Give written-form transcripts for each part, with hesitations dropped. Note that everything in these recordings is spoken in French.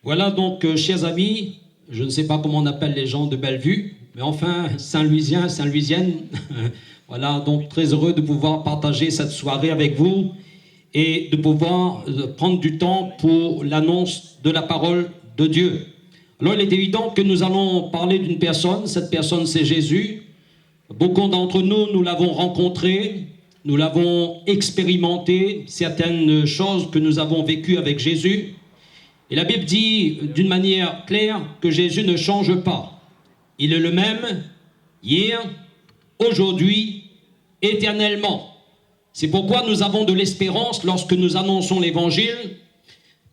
Voilà donc, chers amis, je ne sais pas comment on appelle les gens de Bellevue, mais enfin, Saint-Louisien, Saint-Louisienne, voilà, donc très heureux de pouvoir partager cette soirée avec vous et de pouvoir prendre du temps pour l'annonce de la parole de Dieu. Alors, il est évident que nous allons parler d'une personne, cette personne c'est Jésus. Beaucoup d'entre nous, nous l'avons rencontré, nous l'avons expérimenté, certaines choses que nous avons vécues avec Jésus. Et la Bible dit d'une manière claire que Jésus ne change pas. Il est le même hier, aujourd'hui, éternellement. C'est pourquoi nous avons de l'espérance lorsque nous annonçons l'Évangile,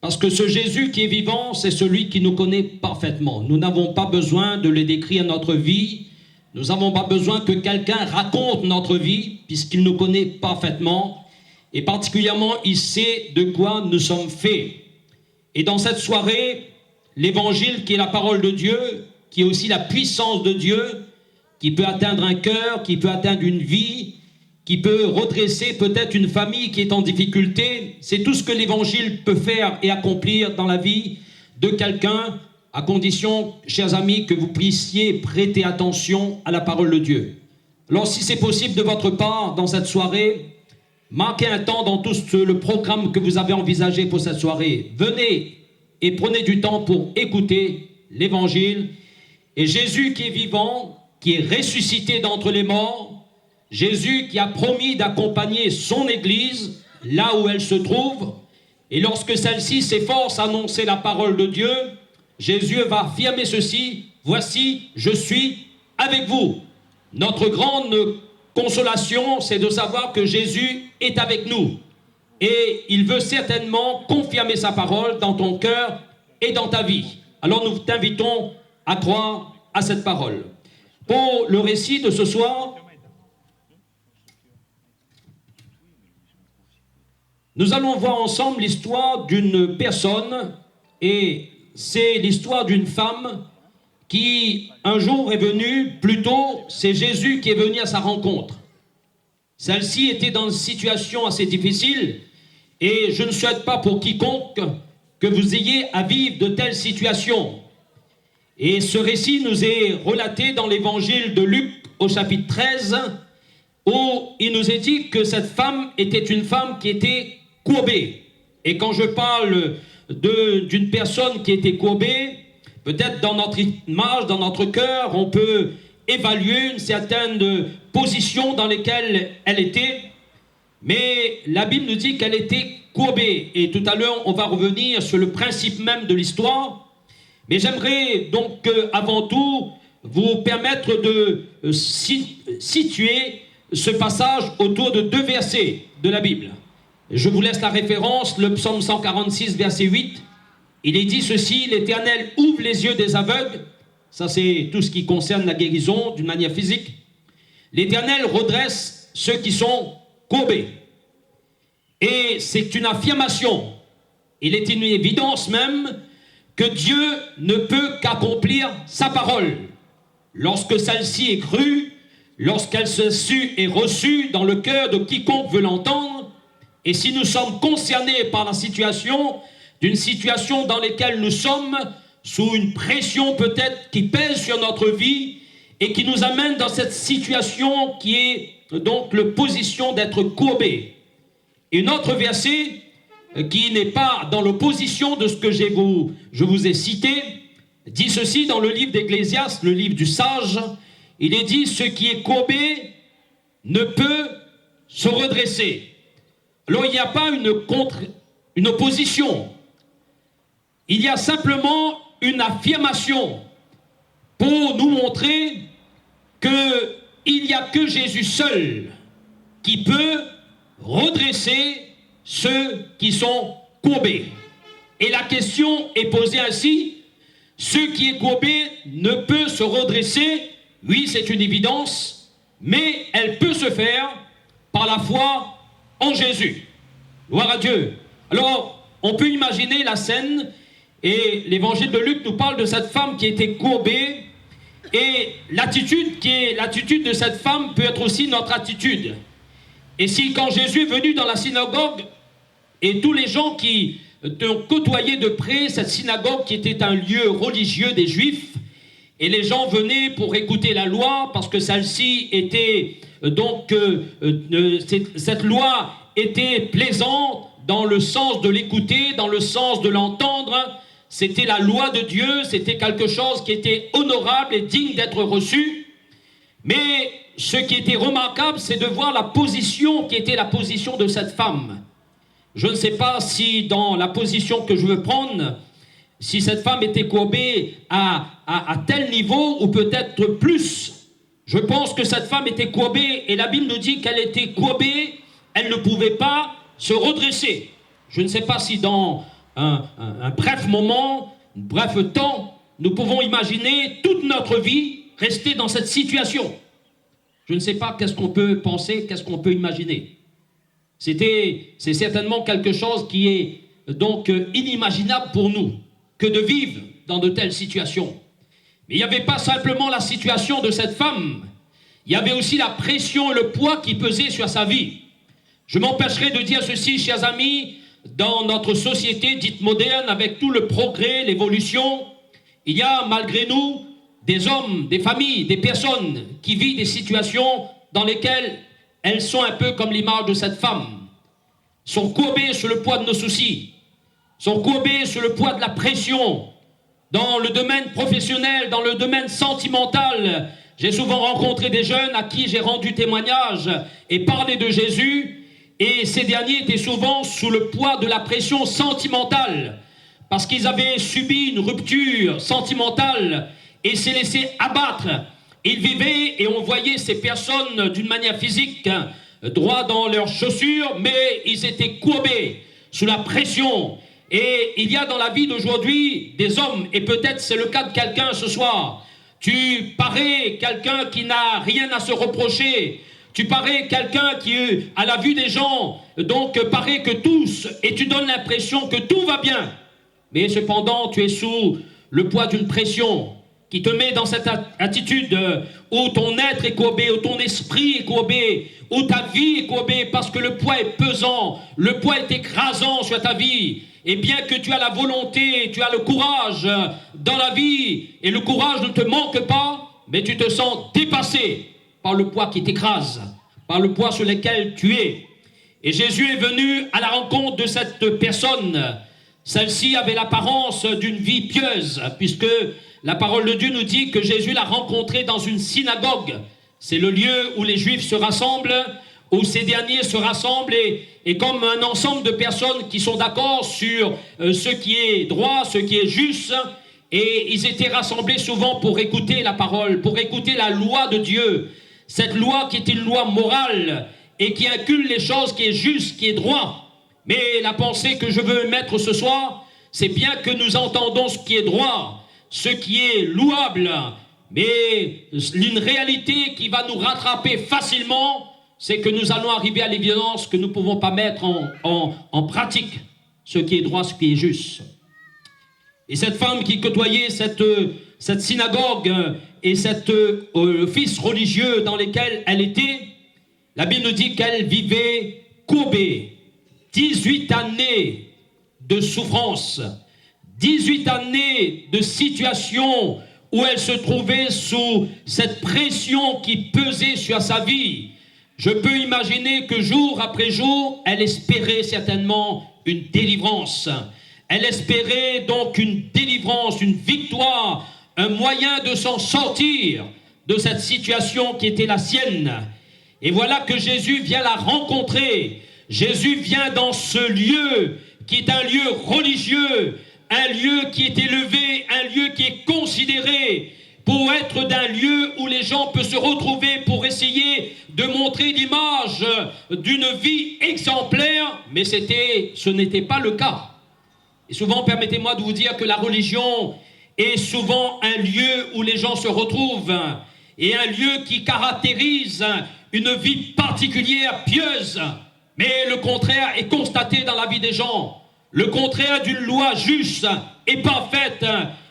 parce que ce Jésus qui est vivant, c'est celui qui nous connaît parfaitement. Nous n'avons pas besoin de le décrire notre vie, nous n'avons pas besoin que quelqu'un raconte notre vie, puisqu'il nous connaît parfaitement, et particulièrement, il sait de quoi nous sommes faits. Et dans cette soirée, l'Évangile qui est la parole de Dieu, qui est aussi la puissance de Dieu, qui peut atteindre un cœur, qui peut atteindre une vie, qui peut redresser peut-être une famille qui est en difficulté. C'est tout ce que l'Évangile peut faire et accomplir dans la vie de quelqu'un, à condition, chers amis, que vous puissiez prêter attention à la parole de Dieu. Alors, si c'est possible de votre part, dans cette soirée, marquez un temps dans tout le programme que vous avez envisagé pour cette soirée. Venez et prenez du temps pour écouter l'Évangile. Et Jésus qui est vivant, qui est ressuscité d'entre les morts, Jésus qui a promis d'accompagner son Église là où elle se trouve, et lorsque celle-ci s'efforce à annoncer la parole de Dieu, Jésus va affirmer ceci: voici, je suis avec vous. Notre grande consolation, c'est de savoir que Jésus est avec nous. Et il veut certainement confirmer sa parole dans ton cœur et dans ta vie. Alors nous t'invitons à croire à cette parole. Pour le récit de ce soir, nous allons voir ensemble l'histoire d'une personne, et c'est l'histoire d'une femme qui un jour est venue, plutôt c'est Jésus qui est venu à sa rencontre. Celle-ci était dans une situation assez difficile, et je ne souhaite pas pour quiconque que vous ayez à vivre de telles situations. Et ce récit nous est relaté dans l'évangile de Luc au chapitre 13, où il nous est dit que cette femme était une femme qui était courbée. Et quand je parle d'une personne qui était courbée, peut-être dans notre image, dans notre cœur, on peut évaluer une certaine position dans laquelle elle était. Mais la Bible nous dit qu'elle était courbée. Et tout à l'heure, on va revenir sur le principe même de l'histoire. Mais j'aimerais donc, avant tout, vous permettre de situer ce passage autour de deux versets de la Bible. Je vous laisse la référence, le psaume 146, verset 8. Il est dit ceci: l'Éternel ouvre les yeux des aveugles. Ça, c'est tout ce qui concerne la guérison d'une manière physique. L'Éternel redresse ceux qui sont courbés. Et c'est une affirmation. Il est une évidence même que Dieu ne peut qu'accomplir sa parole. Lorsque celle-ci est crue, lorsqu'elle se sue et reçue dans le cœur de quiconque veut l'entendre, et si nous sommes concernés par la situation, d'une situation dans laquelle nous sommes sous une pression peut-être qui pèse sur notre vie et qui nous amène dans cette situation qui est donc la position d'être courbé. Et notre verset, qui n'est pas dans l'opposition de ce que je vous ai cité, dit ceci dans le livre d'Ecclésiaste, le livre du sage. Il est dit: ce qui est courbé ne peut se redresser. Alors il n'y a pas une opposition. Il y a simplement une affirmation pour nous montrer qu'il n'y a que Jésus seul qui peut redresser ceux qui sont courbés. Et la question est posée ainsi: ce qui est courbé ne peut se redresser. Oui, c'est une évidence, mais elle peut se faire par la foi en Jésus. Gloire à Dieu. Alors, on peut imaginer la scène, et l'évangile de Luc nous parle de cette femme qui était courbée, et l'attitude de cette femme peut être aussi notre attitude. Et si quand Jésus est venu dans la synagogue, et tous les gens qui côtoyé de près cette synagogue qui était un lieu religieux des Juifs. Et les gens venaient pour écouter la loi parce que celle-ci était cette loi était plaisante dans le sens de l'écouter, dans le sens de l'entendre. C'était la loi de Dieu, c'était quelque chose qui était honorable et digne d'être reçu. Mais ce qui était remarquable, c'est de voir la position qui était la position de cette femme. Je ne sais pas si dans la position que je veux prendre, si cette femme était courbée à tel niveau ou peut-être plus. Je pense que cette femme était courbée et la Bible nous dit qu'elle était courbée, elle ne pouvait pas se redresser. Je ne sais pas si dans un bref moment, un bref temps, nous pouvons imaginer toute notre vie rester dans cette situation. Je ne sais pas qu'est-ce qu'on peut penser, qu'est-ce qu'on peut imaginer. C'est certainement quelque chose qui est donc inimaginable pour nous, que de vivre dans de telles situations. Mais il n'y avait pas simplement la situation de cette femme, il y avait aussi la pression et le poids qui pesaient sur sa vie. Je m'empêcherai de dire ceci, chers amis, dans notre société dite moderne, avec tout le progrès, l'évolution, il y a malgré nous des hommes, des familles, des personnes qui vivent des situations dans lesquelles elles sont un peu comme l'image de cette femme, sont courbées sous le poids de nos soucis, sont courbées sous le poids de la pression, dans le domaine professionnel, dans le domaine sentimental. J'ai souvent rencontré des jeunes à qui j'ai rendu témoignage et parlé de Jésus, et ces derniers étaient souvent sous le poids de la pression sentimentale, parce qu'ils avaient subi une rupture sentimentale et s'est laissé abattre. Ils vivaient et on voyait ces personnes d'une manière physique, droit dans leurs chaussures, mais ils étaient courbés sous la pression. Et il y a dans la vie d'aujourd'hui des hommes, et peut-être c'est le cas de quelqu'un ce soir, tu parais quelqu'un qui n'a rien à se reprocher, tu parais quelqu'un qui, à la vue des gens, donc paraît que tous, et tu donnes l'impression que tout va bien. Mais cependant, tu es sous le poids d'une pression qui te met dans cette attitude où ton être est courbé, où ton esprit est courbé, où ta vie est courbée parce que le poids est pesant, le poids est écrasant sur ta vie. Et bien que tu as la volonté, tu as le courage dans la vie, et le courage ne te manque pas, mais tu te sens dépassé par le poids qui t'écrase, par le poids sur lequel tu es. Et Jésus est venu à la rencontre de cette personne. Celle-ci avait l'apparence d'une vie pieuse, puisque la parole de Dieu nous dit que Jésus l'a rencontrée dans une synagogue. C'est le lieu où les Juifs se rassemblent, où ces derniers se rassemblent et comme un ensemble de personnes qui sont d'accord sur ce qui est droit, ce qui est juste. Et ils étaient rassemblés souvent pour écouter la parole, pour écouter la loi de Dieu. Cette loi qui est une loi morale et qui inculque les choses qui est juste, qui est droit. Mais la pensée que je veux mettre ce soir, c'est bien que nous entendons ce qui est droit, ce qui est louable, mais une réalité qui va nous rattraper facilement, c'est que nous allons arriver à l'évidence que nous ne pouvons pas mettre en pratique ce qui est droit, ce qui est juste. Et cette femme qui côtoyait cette synagogue et cet office religieux dans lequel elle était, la Bible nous dit qu'elle vivait courbée. 18 années de souffrance, 18 années de situation où elle se trouvait sous cette pression qui pesait sur sa vie. Je peux imaginer que jour après jour, elle espérait certainement une délivrance. Elle espérait donc une délivrance, une victoire, un moyen de s'en sortir de cette situation qui était la sienne. Et voilà que Jésus vient la rencontrer. Jésus vient dans ce lieu qui est un lieu religieux, un lieu qui est élevé, un lieu qui est considéré pour être d'un lieu où les gens peuvent se retrouver pour essayer de montrer l'image d'une vie exemplaire, mais ce n'était pas le cas. Et souvent, permettez-moi de vous dire que la religion est souvent un lieu où les gens se retrouvent et un lieu qui caractérise une vie particulière, pieuse. Mais le contraire est constaté dans la vie des gens. Le contraire d'une loi juste et parfaite.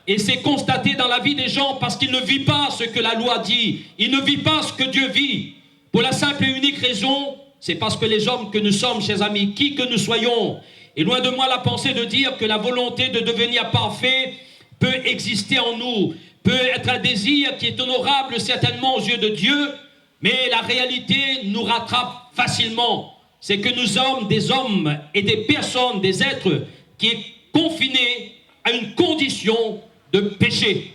Et c'est constaté dans la vie des gens parce qu'ils ne vivent pas ce que la loi dit. Ils ne vivent pas ce que Dieu vit. Pour la simple et unique raison, c'est parce que les hommes que nous sommes, chers amis, qui que nous soyons, Et loin de moi la pensée de dire que la volonté de devenir parfait peut exister en nous, peut être un désir qui est honorable certainement aux yeux de Dieu, mais la réalité nous rattrape facilement. C'est que nous sommes des hommes et des personnes, des êtres qui est confinés à une condition de péché.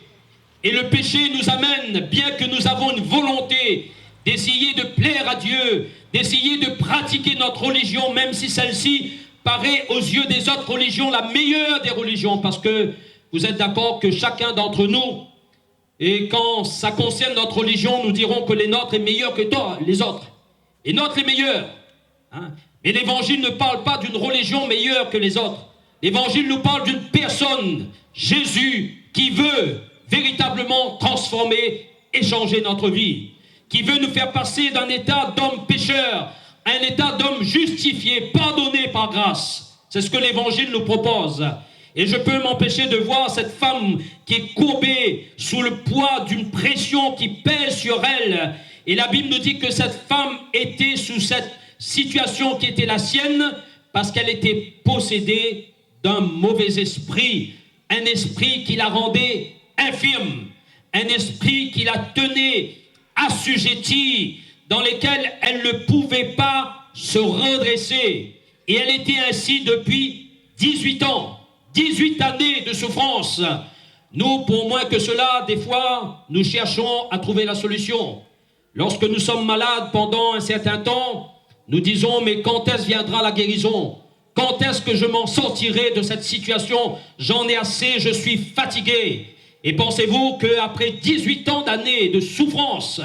Et le péché nous amène, bien que nous avons une volonté d'essayer de plaire à Dieu, d'essayer de pratiquer notre religion, même si celle-ci paraît aux yeux des autres religions la meilleure des religions, parce que vous êtes d'accord que chacun d'entre nous, et quand ça concerne notre religion, nous dirons que les nôtres est meilleur que toi, les autres. Les nôtres est meilleur. Hein? Mais l'évangile ne parle pas d'une religion meilleure que les autres. L'évangile nous parle d'une personne, Jésus, qui veut véritablement transformer et changer notre vie, qui veut nous faire passer d'un état d'homme pécheur à un état d'homme justifié, pardonné par grâce. C'est ce que l'évangile nous propose. Et je peux m'empêcher de voir cette femme qui est courbée sous le poids d'une pression qui pèse sur elle. Et la Bible nous dit que cette femme était sous cette situation qui était la sienne parce qu'elle était possédée d'un mauvais esprit, un esprit qui la rendait infirme, un esprit qui la tenait assujettie, dans lequel elle ne pouvait pas se redresser. Et elle était ainsi depuis 18 ans, 18 années de souffrance. Nous, pour moins que cela, des fois, nous cherchons à trouver la solution. Lorsque nous sommes malades pendant un certain temps, nous disons, mais quand est-ce viendra la guérison? Quand est-ce que je m'en sortirai de cette situation? J'en ai assez, je suis fatigué. Et pensez-vous qu'après 18 ans d'années de souffrance,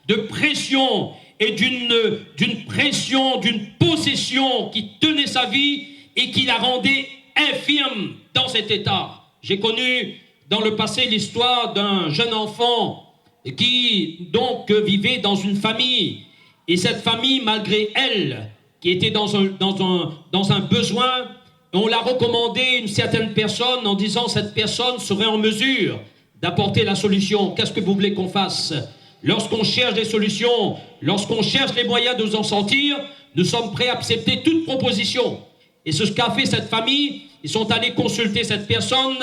de pression et d'une pression, d'une possession qui tenait sa vie et qui la rendait infirme dans cet état. J'ai connu dans le passé l'histoire d'un jeune enfant qui donc vivait dans une famille. Et cette famille, malgré elle, qui était dans un besoin, on l'a recommandé une certaine personne en disant cette personne serait en mesure d'apporter la solution. Qu'est-ce que vous voulez qu'on fasse? Lorsqu'on cherche des solutions, lorsqu'on cherche les moyens de nous en sortir, nous sommes prêts à accepter toute proposition. Et c'est ce qu'a fait cette famille. Ils sont allés consulter cette personne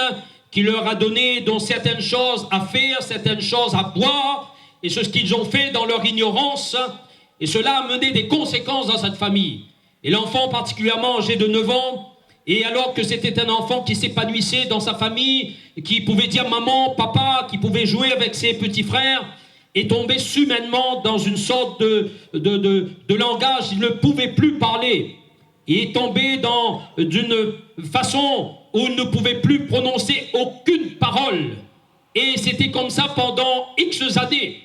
qui leur a donné donc certaines choses à faire, certaines choses à boire. Et c'est ce qu'ils ont fait dans leur ignorance. Et cela a mené des conséquences dans cette famille. Et l'enfant particulièrement âgé de 9 ans, et alors que c'était un enfant qui s'épanouissait dans sa famille, qui pouvait dire maman, papa, qui pouvait jouer avec ses petits frères, est tombé sumainement dans une sorte de langage, il ne pouvait plus parler. Il est tombé dans d'une façon où il ne pouvait plus prononcer aucune parole. Et c'était comme ça pendant X années.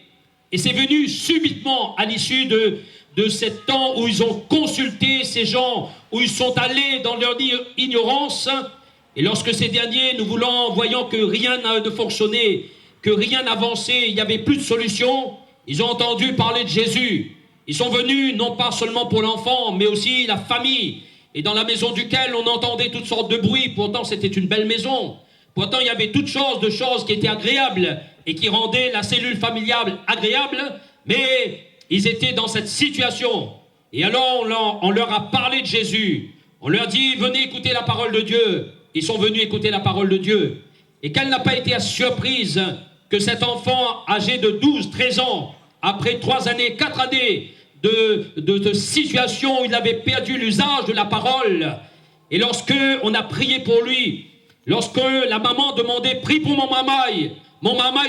Et c'est venu subitement à l'issue de ce temps où ils ont consulté ces gens, où ils sont allés dans leur ignorance. Et lorsque ces derniers, voyant que rien ne fonctionnait, que rien n'avançait, il n'y avait plus de solution, ils ont entendu parler de Jésus. Ils sont venus, non pas seulement pour l'enfant, mais aussi la famille. Et dans la maison duquel on entendait toutes sortes de bruits, pourtant c'était une belle maison. Pourtant il y avait toutes sortes de choses qui étaient agréables et qui rendaient la cellule familiale agréable, mais ils étaient dans cette situation. Et alors on leur a parlé de Jésus. On leur dit, venez écouter la parole de Dieu. Ils sont venus écouter la parole de Dieu. Et quelle n'a pas été la surprise que cet enfant âgé de 12, 13 ans, après 3 années, 4 années de situation où il avait perdu l'usage de la parole, et lorsque on a prié pour lui, lorsque la maman demandait, prie pour mon mamaï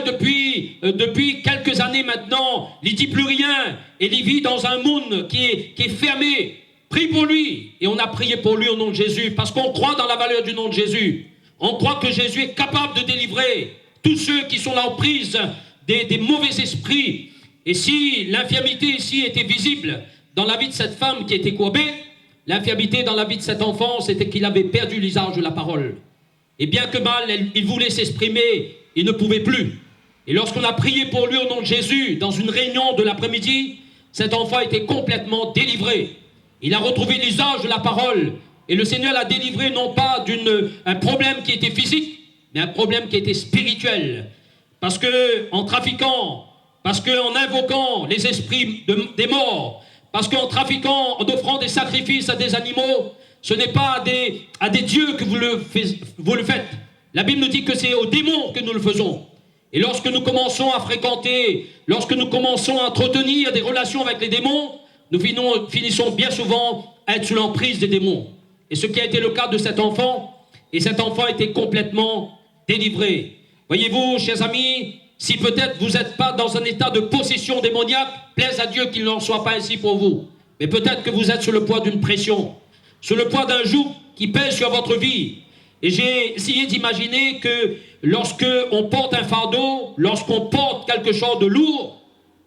depuis quelques années maintenant, il dit plus rien, et il vit dans un monde qui est fermé, prie pour lui, et on a prié pour lui au nom de Jésus, parce qu'on croit dans la valeur du nom de Jésus. On croit que Jésus est capable de délivrer tous ceux qui sont en prise des mauvais esprits. Et si l'infirmité ici était visible dans la vie de cette femme qui était courbée, l'infirmité dans la vie de cet enfant, c'était qu'il avait perdu l'usage de la parole. Et bien que mal, il voulait s'exprimer, il ne pouvait plus. Et lorsqu'on a prié pour lui au nom de Jésus, dans une réunion de l'après-midi, cet enfant était complètement délivré. Il a retrouvé l'usage de la parole. Et le Seigneur l'a délivré non pas d'un problème qui était physique, mais un problème qui était spirituel. Parce qu'en trafiquant, parce qu'en invoquant les esprits des morts, parce qu'en trafiquant, en offrant des sacrifices à des animaux, ce n'est pas à des dieux que vous le faites. La Bible nous dit que c'est aux démons que nous le faisons. Et lorsque nous commençons à fréquenter, lorsque nous commençons à entretenir des relations avec les démons, nous finissons bien souvent à être sous l'emprise des démons. Et ce qui a été le cas de cet enfant, et cet enfant a été complètement délivré. Voyez-vous, chers amis, si peut-être vous n'êtes pas dans un état de possession démoniaque, plaise à Dieu qu'il n'en soit pas ainsi pour vous. Mais peut-être que vous êtes sous le poids d'une pression, sous le poids d'un joug qui pèse sur votre vie. Et j'ai essayé d'imaginer que lorsque on porte un fardeau, lorsqu'on porte quelque chose de lourd,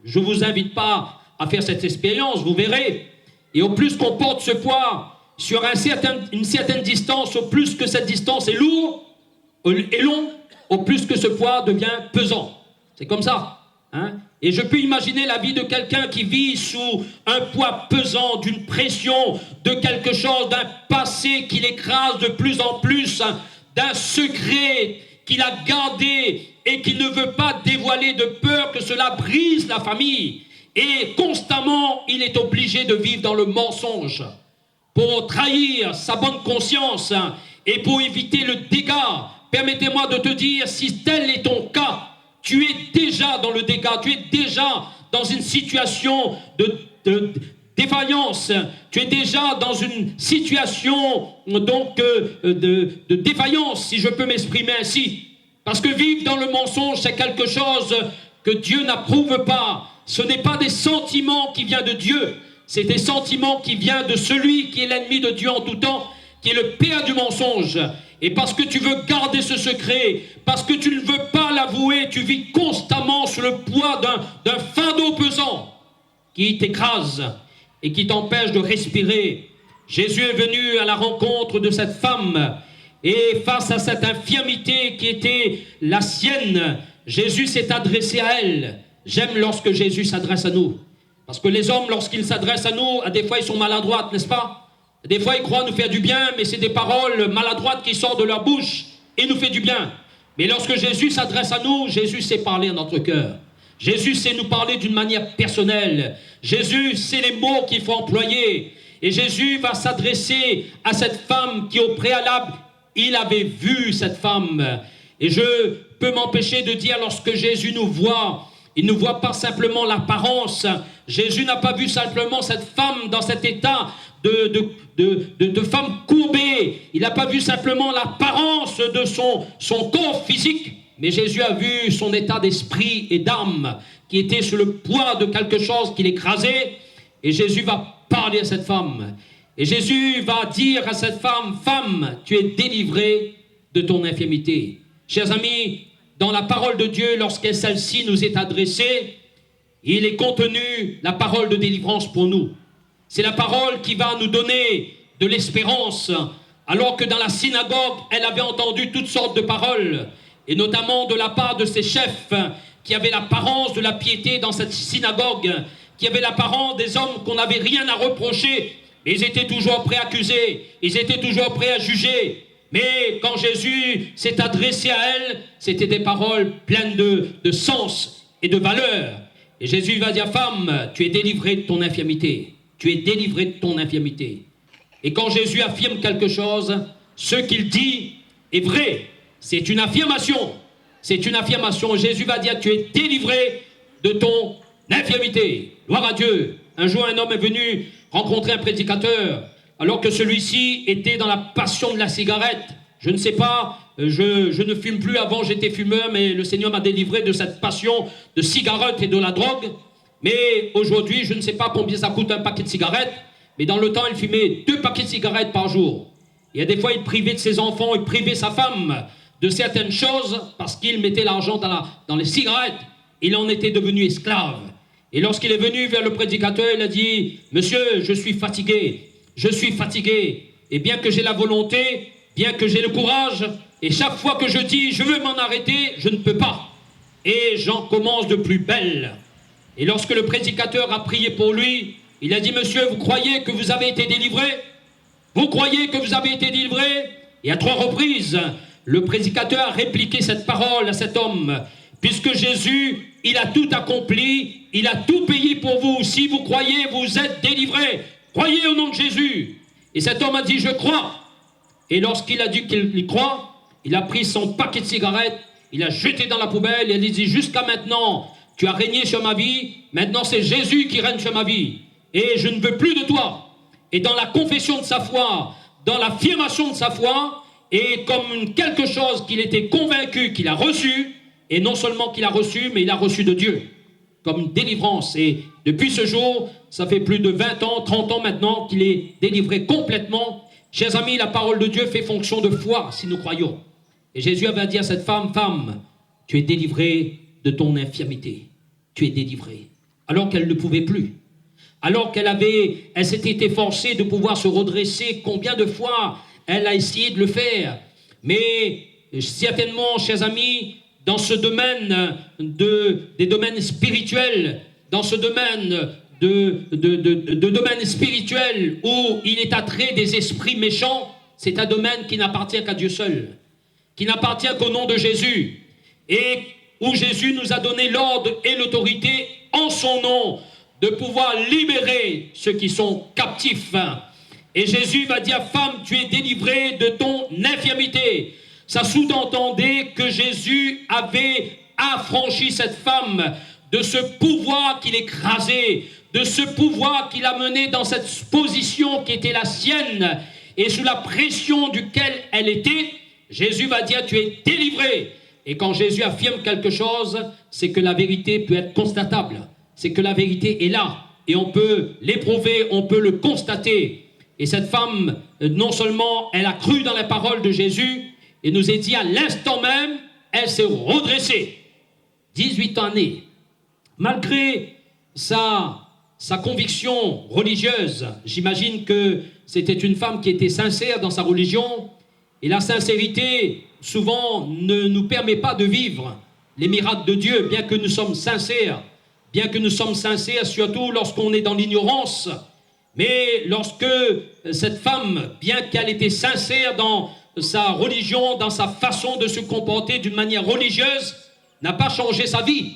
je ne vous invite pas à faire cette expérience, vous verrez. Et au plus qu'on porte ce poids sur une certaine distance, au plus que cette distance est lourde et longue, au plus que ce poids devient pesant. C'est comme ça. Hein? Et je peux imaginer la vie de quelqu'un qui vit sous un poids pesant, d'une pression, de quelque chose, d'un passé qui l'écrase de plus en plus, d'un secret qu'il a gardé et qu'il ne veut pas dévoiler de peur que cela brise la famille. Et constamment, il est obligé de vivre dans le mensonge pour trahir sa bonne conscience et pour éviter le dégât. Permettez-moi de te dire, si tel est ton cas, tu es déjà dans le dégât, tu es déjà dans une situation de défaillance, tu es déjà dans une situation donc de défaillance, si je peux m'exprimer ainsi. Parce que vivre dans le mensonge, c'est quelque chose que Dieu n'approuve pas. Ce n'est pas des sentiments qui viennent de Dieu, c'est des sentiments qui viennent de celui qui est l'ennemi de Dieu en tout temps, qui est le père du mensonge. Et parce que tu veux garder ce secret, parce que tu ne veux pas l'avouer, tu vis constamment sous le poids d'un fardeau pesant qui t'écrase et qui t'empêche de respirer. Jésus est venu à la rencontre de cette femme et face à cette infirmité qui était la sienne, Jésus s'est adressé à elle. J'aime lorsque Jésus s'adresse à nous. Parce que les hommes, lorsqu'ils s'adressent à nous, à des fois ils sont maladroits, n'est-ce pas? Des fois, ils croient nous faire du bien, mais c'est des paroles maladroites qui sortent de leur bouche et nous fait du bien. Mais lorsque Jésus s'adresse à nous, Jésus sait parler à notre cœur. Jésus sait nous parler d'une manière personnelle. Jésus sait les mots qu'il faut employer. Et Jésus va s'adresser à cette femme qui, au préalable, il avait vu cette femme. Et je peux m'empêcher de dire, lorsque Jésus nous voit, il ne voit pas simplement l'apparence. Jésus n'a pas vu simplement cette femme dans cet état de femme courbée. Il n'a pas vu simplement l'apparence de son corps physique, mais Jésus a vu son état d'esprit et d'âme qui était sous le poids de quelque chose qui l'écrasait. Et Jésus va parler à cette femme. Et Jésus va dire à cette femme, « Femme, tu es délivrée de ton infirmité. » Chers amis, dans la parole de Dieu, lorsque celle-ci nous est adressée, il est contenu la parole de délivrance pour nous. C'est la parole qui va nous donner de l'espérance, alors que dans la synagogue, elle avait entendu toutes sortes de paroles, et notamment de la part de ses chefs, qui avaient l'apparence de la piété dans cette synagogue, qui avaient l'apparence des hommes qu'on n'avait rien à reprocher, mais ils étaient toujours prêts à accuser, ils étaient toujours prêts à juger. Mais quand Jésus s'est adressé à elle, c'était des paroles pleines de sens et de valeur. Et Jésus va dire, « Femme, tu es délivrée de ton infirmité. » Tu es délivré de ton infirmité. Et quand Jésus affirme quelque chose, ce qu'il dit est vrai. C'est une affirmation. C'est une affirmation. Jésus va dire, tu es délivré de ton infirmité. Gloire à Dieu. Un jour, un homme est venu rencontrer un prédicateur, alors que celui-ci était dans la passion de la cigarette. Je ne sais pas, je ne fume plus. Avant, j'étais fumeur, mais le Seigneur m'a délivré de cette passion de cigarette et de la drogue. Mais aujourd'hui, je ne sais pas combien ça coûte un paquet de cigarettes, mais dans le temps, il fumait 2 paquets de cigarettes par jour. Il y a des fois, il privait de ses enfants, il privait sa femme de certaines choses parce qu'il mettait l'argent dans les cigarettes. Il en était devenu esclave. Et lorsqu'il est venu vers le prédicateur, il a dit, « Monsieur, je suis fatigué. Et bien que j'ai la volonté, bien que j'ai le courage, et chaque fois que je dis, je veux m'en arrêter, je ne peux pas. Et j'en commence de plus belle. » Et lorsque le prédicateur a prié pour lui, il a dit, « Monsieur, vous croyez que vous avez été délivré? Vous croyez que vous avez été délivré ?» Et à 3 reprises, le prédicateur a répliqué cette parole à cet homme. Puisque Jésus, il a tout accompli, il a tout payé pour vous. Si vous croyez, vous êtes délivrés. Croyez au nom de Jésus. Et cet homme a dit, je crois. Et lorsqu'il a dit qu'il y croit, il a pris son paquet de cigarettes, il a jeté dans la poubelle et il a dit, jusqu'à maintenant, tu as régné sur ma vie, maintenant c'est Jésus qui règne sur ma vie. Et je ne veux plus de toi. Et dans la confession de sa foi, dans l'affirmation de sa foi, et comme quelque chose qu'il était convaincu qu'il a reçu, et non seulement qu'il a reçu, mais il a reçu de Dieu, comme une délivrance. Et depuis ce jour, ça fait plus de 20 ans, 30 ans maintenant qu'il est délivré complètement. Chers amis, la parole de Dieu fait fonction de foi, si nous croyons. Et Jésus avait dit à cette femme, femme, tu es délivrée de ton infirmité. Tu es délivrée. Alors qu'elle ne pouvait plus. Alors elle s'était efforcée de pouvoir se redresser. Combien de fois elle a essayé de le faire. Mais certainement, chers amis, dans ce domaine des domaines spirituels, dans ce domaine de domaine spirituel où il est attrait des esprits méchants, c'est un domaine qui n'appartient qu'à Dieu seul, qui n'appartient qu'au nom de Jésus, et où Jésus nous a donné l'ordre et l'autorité en son nom de pouvoir libérer ceux qui sont captifs. Et Jésus va dire, femme, tu es délivrée de ton infirmité. Ça sous-entendait que Jésus avait affranchi cette femme de ce pouvoir qu'il écrasait, de ce pouvoir qu'il a mené dans cette position qui était la sienne, et sous la pression duquel elle était. Jésus va dire, tu es délivré. Et quand Jésus affirme quelque chose, c'est que la vérité peut être constatable. C'est que la vérité est là. Et on peut l'éprouver, on peut le constater. Et cette femme, non seulement elle a cru dans la parole de Jésus, et nous est dit à l'instant même, elle s'est redressée. 18 années. Malgré sa conviction religieuse, j'imagine que c'était une femme qui était sincère dans sa religion. Et la sincérité, souvent, ne nous permet pas de vivre les miracles de Dieu, bien que nous sommes sincères. Bien que nous sommes sincères, surtout lorsqu'on est dans l'ignorance. Mais lorsque cette femme, bien qu'elle était sincère dans sa religion, dans sa façon de se comporter d'une manière religieuse, n'a pas changé sa vie,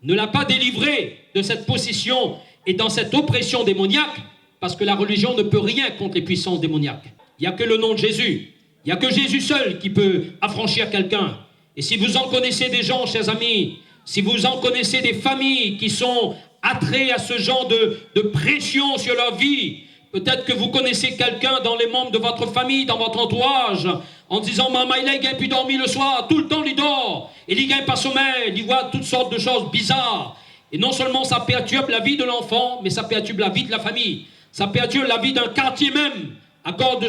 ne l'a pas délivrée de cette possession et dans cette oppression démoniaque, parce que la religion ne peut rien contre les puissances démoniaques. Il n'y a que le nom de Jésus. Il n'y a que Jésus seul qui peut affranchir quelqu'un. Et si vous en connaissez des gens, chers amis, si vous en connaissez des familles qui sont attraits à ce genre de pression sur leur vie, peut-être que vous connaissez quelqu'un dans les membres de votre famille, dans votre entourage, en disant « Maman, il a gagne puis dormir le soir, tout le temps il dort, et il gagne pas sommeil, il voit toutes sortes de choses bizarres. » Et non seulement ça perturbe la vie de l'enfant, mais ça perturbe la vie de la famille. Ça perturbe la vie d'un quartier même, à cause de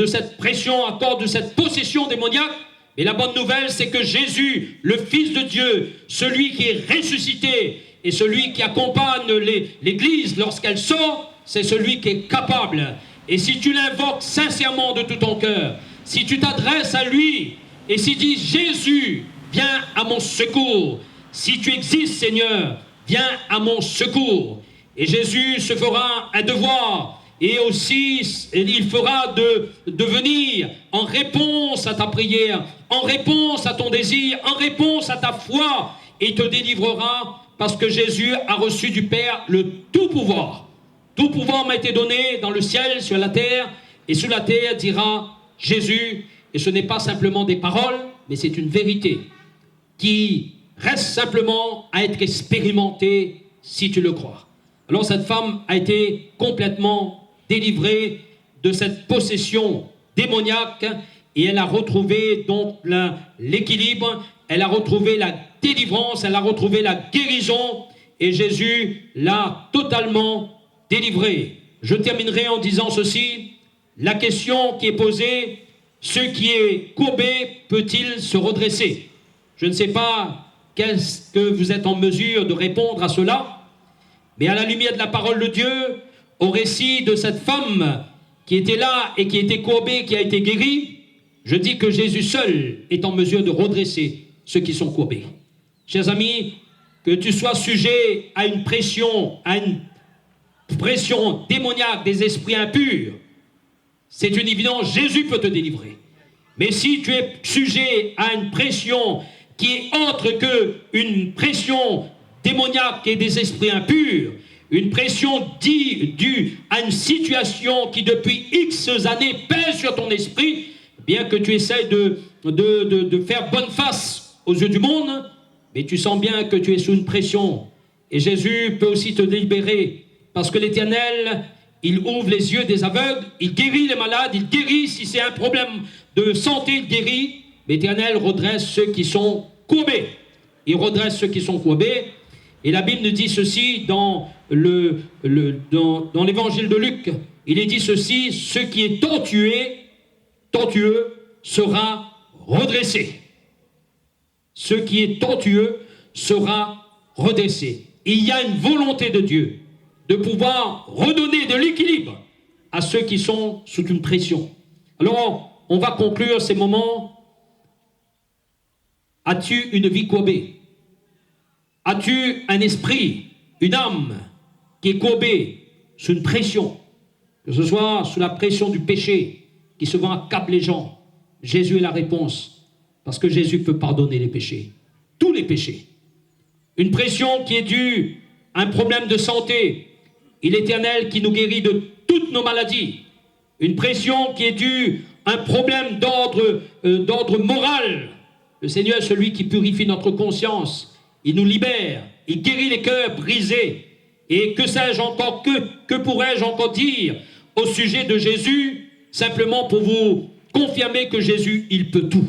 cette pression, à cause de cette possession démoniaque. Et la bonne nouvelle, c'est que Jésus, le Fils de Dieu, celui qui est ressuscité et celui qui accompagne l'Église lorsqu'elle sort, c'est celui qui est capable. Et si tu l'invoques sincèrement de tout ton cœur, si tu t'adresses à lui et si tu dis « Jésus, viens à mon secours », si tu existes, Seigneur, viens à mon secours. Et Jésus se fera un devoir. Et aussi, il fera de venir en réponse à ta prière, en réponse à ton désir, en réponse à ta foi, et te délivrera parce que Jésus a reçu du Père le tout pouvoir. Tout pouvoir m'a été donné dans le ciel, sur la terre, et sur la terre dira Jésus. Et ce n'est pas simplement des paroles, mais c'est une vérité qui reste simplement à être expérimentée si tu le crois. Alors cette femme a été complètement délivrée de cette possession démoniaque et elle a retrouvé donc l'équilibre, elle a retrouvé la délivrance, elle a retrouvé la guérison et Jésus l'a totalement délivrée. Je terminerai en disant ceci, la question qui est posée, ce qui est courbé peut-il se redresser? Je ne sais pas qu'est-ce que vous êtes en mesure de répondre à cela, mais à la lumière de la parole de Dieu, au récit de cette femme qui était là et qui était courbée, qui a été guérie, je dis que Jésus seul est en mesure de redresser ceux qui sont courbés. Chers amis, que tu sois sujet à une pression démoniaque des esprits impurs, c'est une évidence, Jésus peut te délivrer. Mais si tu es sujet à une pression qui est autre qu'une pression démoniaque et des esprits impurs, une pression due à une situation qui depuis X années pèse sur ton esprit, bien que tu essayes de faire bonne face aux yeux du monde, mais tu sens bien que tu es sous une pression. Et Jésus peut aussi te libérer, parce que l'Éternel, il ouvre les yeux des aveugles, il guérit les malades, il guérit si c'est un problème de santé, il guérit. L'Éternel redresse ceux qui sont courbés. Il redresse ceux qui sont courbés. Et la Bible nous dit ceci dans l'évangile de Luc. Il est dit ceci, ce qui est tortueux sera redressé. Ce qui est tortueux sera redressé. Il y a une volonté de Dieu de pouvoir redonner de l'équilibre à ceux qui sont sous une pression. Alors, on va conclure ces moments. As-tu une vie courbée? As-tu un esprit, une âme qui est courbée sous une pression? Que ce soit sous la pression du péché qui souvent accable les gens. Jésus est la réponse, parce que Jésus peut pardonner les péchés, tous les péchés. Une pression qui est due à un problème de santé, et l'Éternel qui nous guérit de toutes nos maladies. Une pression qui est due à un problème d'ordre moral. Le Seigneur est celui qui purifie notre conscience. Il nous libère, il guérit les cœurs brisés. Et que sais-je encore, que pourrais-je encore dire au sujet de Jésus, simplement pour vous confirmer que Jésus, il peut tout.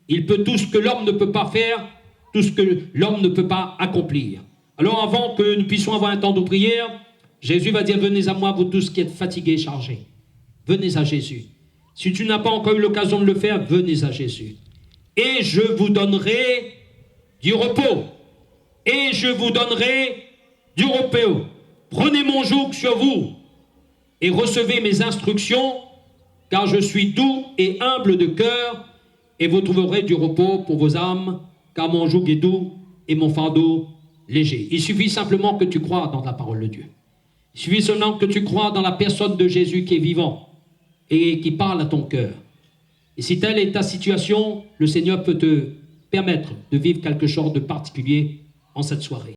Il peut tout ce que l'homme ne peut pas faire, tout ce que l'homme ne peut pas accomplir. Alors avant que nous puissions avoir un temps de prière, Jésus va dire, venez à moi, vous tous qui êtes fatigués et chargés. Venez à Jésus. Si tu n'as pas encore eu l'occasion de le faire, venez à Jésus. Et je vous donnerai du repos. Et je vous donnerai du repos. Prenez mon joug sur vous et recevez mes instructions, car je suis doux et humble de cœur, et vous trouverez du repos pour vos âmes, car mon joug est doux et mon fardeau léger. Il suffit simplement que tu crois dans la parole de Dieu. Il suffit seulement que tu crois dans la personne de Jésus qui est vivant et qui parle à ton cœur. Et si telle est ta situation, le Seigneur peut te permettre de vivre quelque chose de particulier en cette soirée.